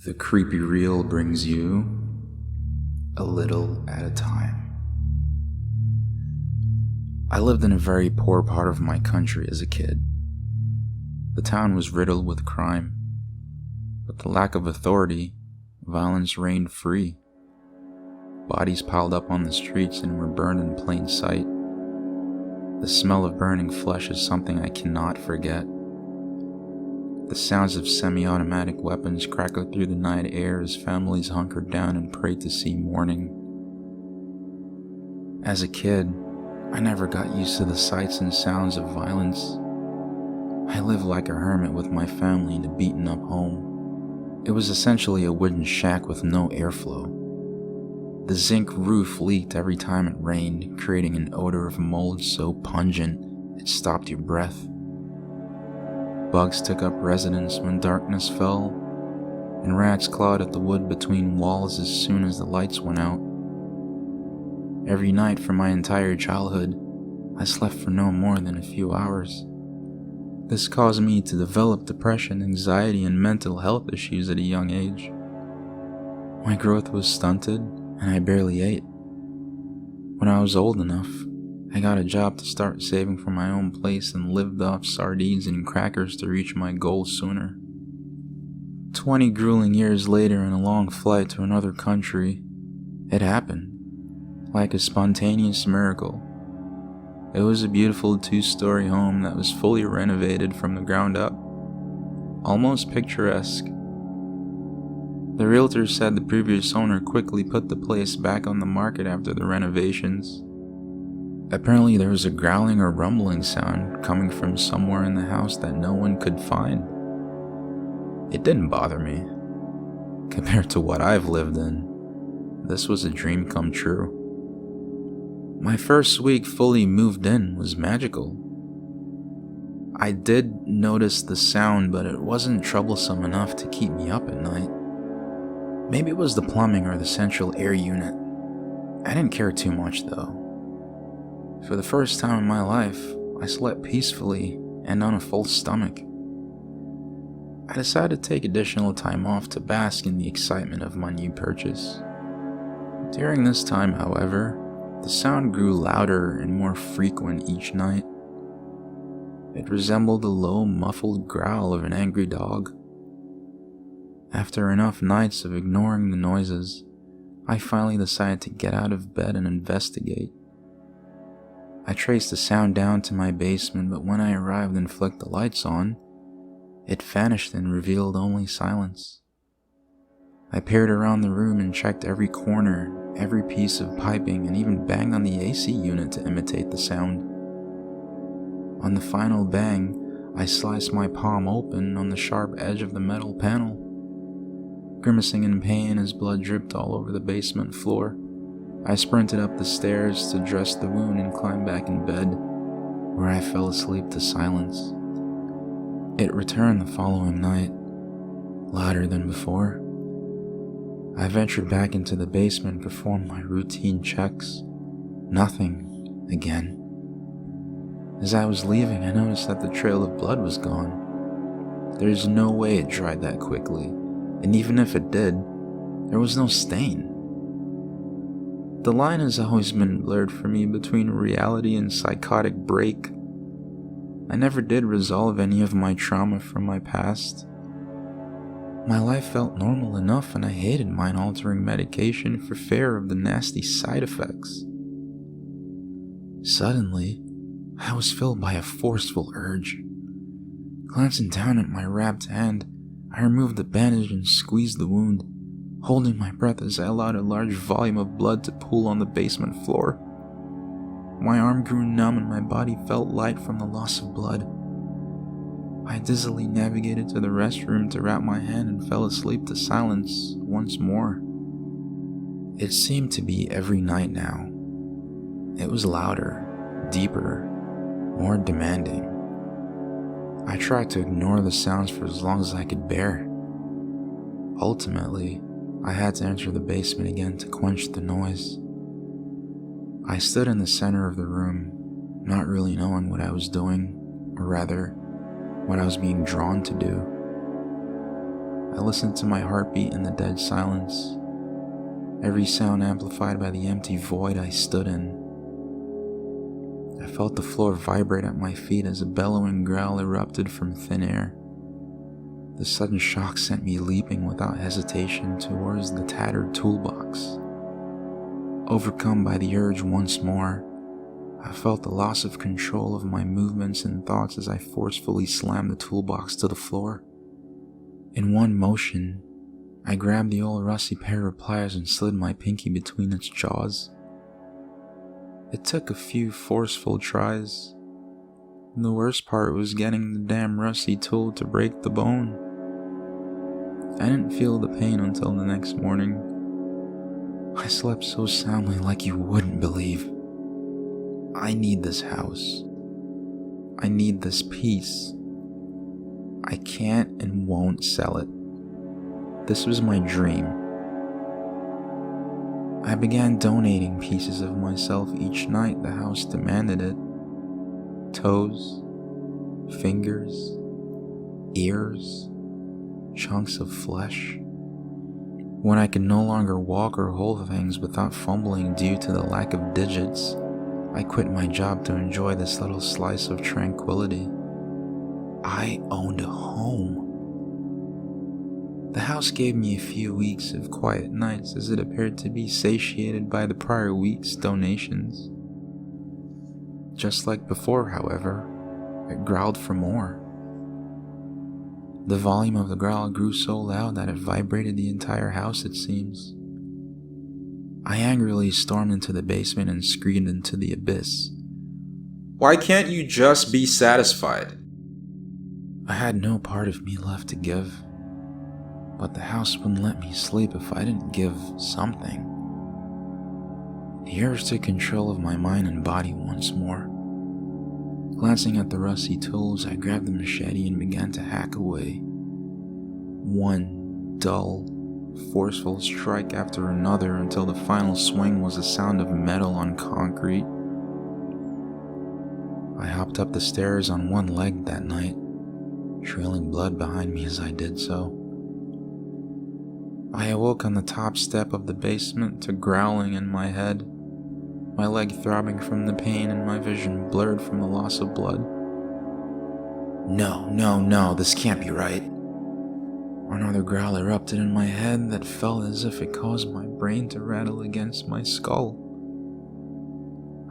The creepy reel brings you a little at a time. I lived in a very poor part of my country as a kid. The town was riddled with crime, but the lack of authority, violence reigned free. Bodies piled up on the streets and were burned in plain sight. The smell of burning flesh is something I cannot forget. The sounds of semi-automatic weapons crackled through the night air as families hunkered down and prayed to see morning. As a kid, I never got used to the sights and sounds of violence. I lived like a hermit with my family in a beaten-up home. It was essentially a wooden shack with no airflow. The zinc roof leaked every time it rained, creating an odor of mold so pungent it stopped your breath. Bugs took up residence when darkness fell, and rats clawed at the wood between walls as soon as the lights went out. Every night for my entire childhood, I slept for no more than a few hours. This caused me to develop depression, anxiety, and mental health issues at a young age. My growth was stunted, and I barely ate. When I was old enough, I got a job to start saving for my own place and lived off sardines and crackers to reach my goal sooner. 20 grueling years later, in a long flight to another country, it happened. Like a spontaneous miracle. It was a beautiful 2-story home that was fully renovated from the ground up. Almost picturesque. The realtor said the previous owner quickly put the place back on the market after the renovations. Apparently there was a growling or rumbling sound coming from somewhere in the house that no one could find. It didn't bother me. Compared to what I've lived in, this was a dream come true. My first week fully moved in was magical. I did notice the sound, but it wasn't troublesome enough to keep me up at night. Maybe it was the plumbing or the central air unit. I didn't care too much though. For the first time in my life, I slept peacefully and on a full stomach. I decided to take additional time off to bask in the excitement of my new purchase. During this time, however, the sound grew louder and more frequent each night. It resembled the low, muffled growl of an angry dog. After enough nights of ignoring the noises, I finally decided to get out of bed and investigate. I traced the sound down to my basement, but when I arrived and flicked the lights on, it vanished and revealed only silence. I peered around the room and checked every corner, every piece of piping, and even banged on the AC unit to imitate the sound. On the final bang, I sliced my palm open on the sharp edge of the metal panel. Grimacing in pain as blood dripped all over the basement floor, I sprinted up the stairs to dress the wound and climb back in bed, where I fell asleep to silence. It returned the following night, louder than before. I ventured back into the basement and performed my routine checks. Nothing again. As I was leaving, I noticed that the trail of blood was gone. There's no way it dried that quickly, and even if it did, there was no stain. The line has always been blurred for me between reality and psychotic break. I never did resolve any of my trauma from my past. My life felt normal enough, and I hated mind-altering medication for fear of the nasty side effects. Suddenly, I was filled by a forceful urge. Glancing down at my wrapped hand, I removed the bandage and squeezed the wound, holding my breath as I allowed a large volume of blood to pool on the basement floor. My arm grew numb and my body felt light from the loss of blood. I dizzily navigated to the restroom to wrap my hand and fell asleep to silence once more. It seemed to be every night now. It was louder, deeper, more demanding. I tried to ignore the sounds for as long as I could bear. Ultimately, I had to enter the basement again to quench the noise. I stood in the center of the room, not really knowing what I was doing, or rather, what I was being drawn to do. I listened to my heartbeat in the dead silence, every sound amplified by the empty void I stood in. I felt the floor vibrate at my feet as a bellowing growl erupted from thin air. The sudden shock sent me leaping without hesitation towards the tattered toolbox. Overcome by the urge once more, I felt the loss of control of my movements and thoughts as I forcefully slammed the toolbox to the floor. In one motion, I grabbed the old rusty pair of pliers and slid my pinky between its jaws. It took a few forceful tries. The worst part was getting the damn rusty tool to break the bone. I didn't feel the pain until the next morning. I slept so soundly like you wouldn't believe. I need this house. I need this peace. I can't and won't sell it. This was my dream. I began donating pieces of myself each night the house demanded it. Toes, fingers, ears, chunks of flesh. When I could no longer walk or hold things without fumbling due to the lack of digits, I quit my job to enjoy this little slice of tranquility. I owned a home. The house gave me a few weeks of quiet nights as it appeared to be satiated by the prior week's donations. Just like before, however, it growled for more. The volume of the growl grew so loud that it vibrated the entire house, it seems. I angrily stormed into the basement and screamed into the abyss. Why can't you just be satisfied? I had no part of me left to give, but the house wouldn't let me sleep if I didn't give something. The urge took control of my mind and body once more. Glancing at the rusty tools, I grabbed the machete and began to hack away. One dull, forceful strike after another until the final swing was the sound of metal on concrete. I hopped up the stairs on one leg that night, trailing blood behind me as I did so. I awoke on the top step of the basement to growling in my head, my leg throbbing from the pain and my vision blurred from the loss of blood. No, this can't be right. Another growl erupted in my head that felt as if it caused my brain to rattle against my skull.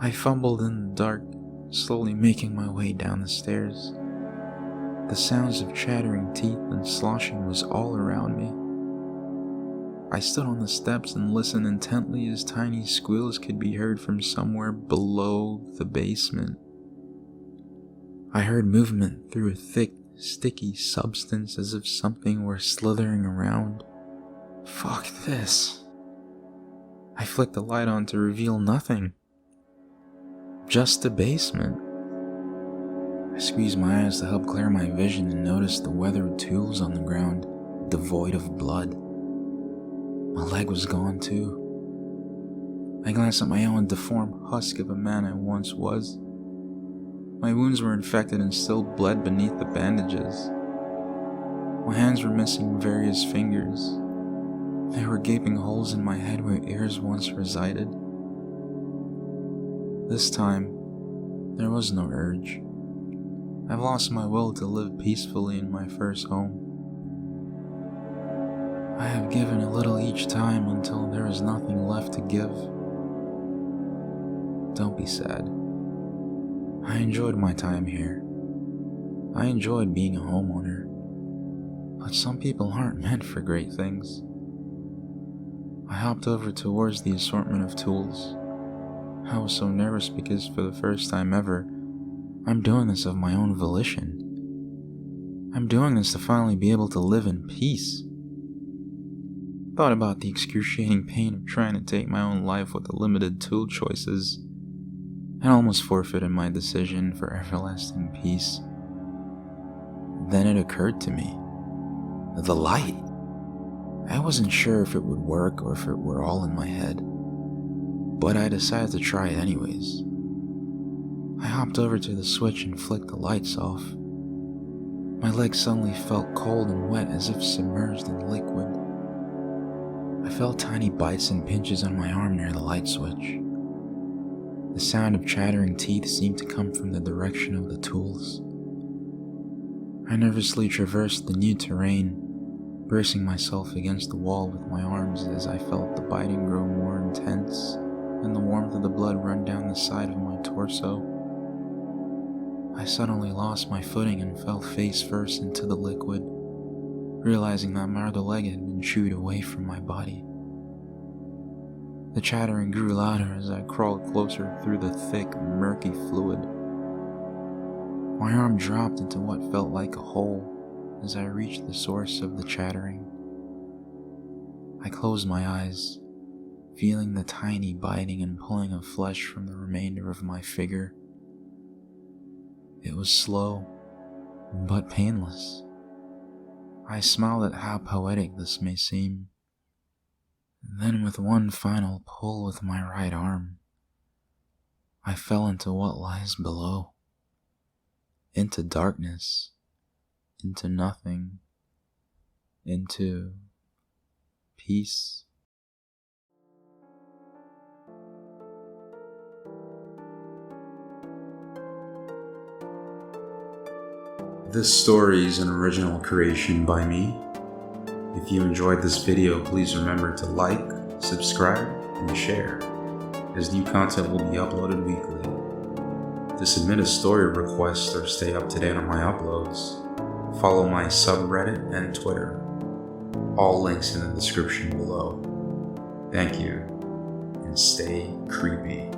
I fumbled in the dark, slowly making my way down the stairs. The sounds of chattering teeth and sloshing was all around me. I stood on the steps and listened intently as tiny squeals could be heard from somewhere below the basement. I heard movement through a thick, sticky substance as if something were slithering around. Fuck this. I flicked the light on to reveal nothing. Just the basement. I squeezed my eyes to help clear my vision and noticed the weathered tools on the ground, devoid of blood. My leg was gone too. I glanced at my own deformed husk of a man I once was. My wounds were infected and still bled beneath the bandages. My hands were missing various fingers. There were gaping holes in my head where ears once resided. This time, there was no urge. I've lost my will to live peacefully in my first home. I have given a little each time until there is nothing left to give. Don't be sad. I enjoyed my time here. I enjoyed being a homeowner. But some people aren't meant for great things. I hopped over towards the assortment of tools. I was so nervous because for the first time ever, I'm doing this of my own volition. I'm doing this to finally be able to live in peace. Thought about the excruciating pain of trying to take my own life with the limited tool choices, and almost forfeited my decision for everlasting peace. Then it occurred to me. The light. I wasn't sure if it would work or if it were all in my head, but I decided to try it anyways. I hopped over to the switch and flicked the lights off. My legs suddenly felt cold and wet as if submerged in liquid. I felt tiny bites and pinches on my arm near the light switch. The sound of chattering teeth seemed to come from the direction of the tools. I nervously traversed the new terrain, bracing myself against the wall with my arms as I felt the biting grow more intense and the warmth of the blood run down the side of my torso. I suddenly lost my footing and fell face first into the liquid, realizing that my other leg had been chewed away from my body. The chattering grew louder as I crawled closer through the thick, murky fluid. My arm dropped into what felt like a hole as I reached the source of the chattering. I closed my eyes, feeling the tiny biting and pulling of flesh from the remainder of my figure. It was slow, but painless. I smiled at how poetic this may seem. Then with one final pull with my right arm, I fell into what lies below. Into darkness, into nothing, into peace. This story is an original creation by me. If you enjoyed this video, please remember to like, subscribe, and share, as new content will be uploaded weekly. To submit a story request or stay up to date on my uploads, follow my subreddit and Twitter. All links in the description below. Thank you, and stay creepy.